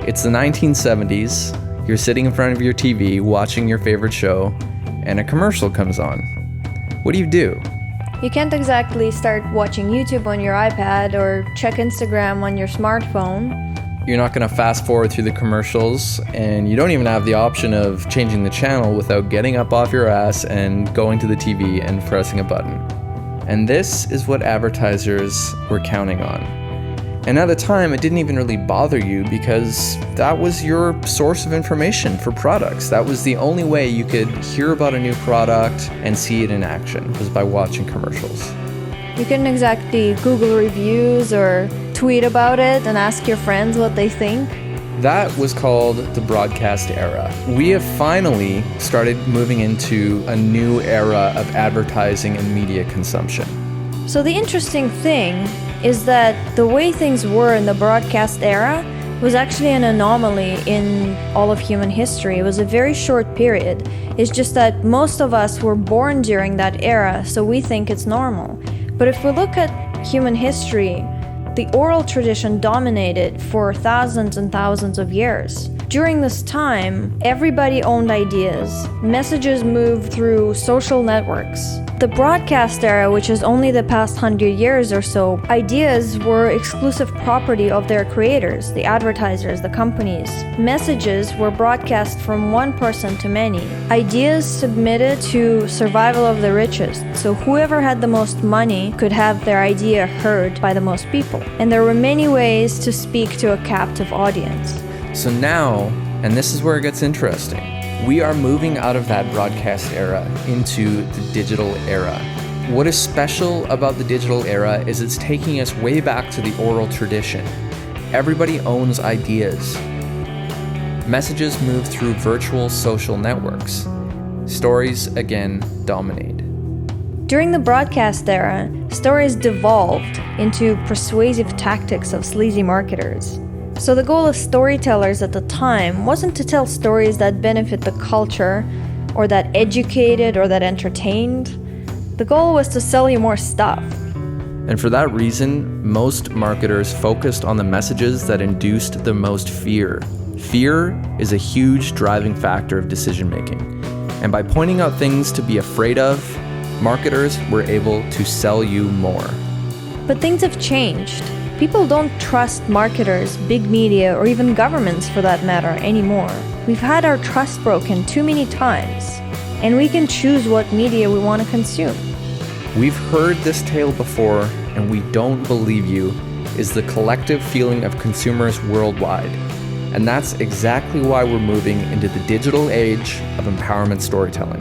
It's the 1970s, you're sitting in front of your TV watching your favorite show, and a commercial comes on. What do? You can't exactly start watching YouTube on your iPad or check Instagram on your smartphone. You're not going to fast forward through the commercials, and you don't even have the option of changing the channel without getting up off your ass and going to the TV and pressing a button. And this is what advertisers were counting on. And at the time, it didn't even really bother you because that was your source of information for products. That was the only way you could hear about a new product and see it in action, was by watching commercials. You couldn't exactly Google reviews or tweet about it and ask your friends what they think. That was called the broadcast era. We have finally started moving into a new era of advertising and media consumption. So the interesting thing is that the way things were in the broadcast era was actually an anomaly in all of human history. It was a very short period. It's just that most of us were born during that era, so we think it's normal. But if we look at human history, the oral tradition dominated for thousands and thousands of years. During this time, everybody owned ideas. Messages moved through social networks. The broadcast era, which is only the past 100 years or so, ideas were exclusive property of their creators, the advertisers, the companies. Messages were broadcast from one person to many. Ideas submitted to survival of the richest, so whoever had the most money could have their idea heard by the most people. And there were many ways to speak to a captive audience. So now, and this is where it gets interesting, we are moving out of that broadcast era into the digital era. What is special about the digital era is it's taking us way back to the oral tradition. Everybody owns ideas. Messages move through virtual social networks. Stories, again, dominate. During the broadcast era, stories devolved into persuasive tactics of sleazy marketers. So the goal of storytellers at the time wasn't to tell stories that benefit the culture, or that educated, or that entertained. The goal was to sell you more stuff. And for that reason, most marketers focused on the messages that induced the most fear. Fear is a huge driving factor of decision making. And by pointing out things to be afraid of, marketers were able to sell you more. But things have changed. People don't trust marketers, big media, or even governments for that matter anymore. We've had our trust broken too many times, and we can choose what media we want to consume. We've heard this tale before, and we don't believe you, is the collective feeling of consumers worldwide. And that's exactly why we're moving into the digital age of empowerment storytelling.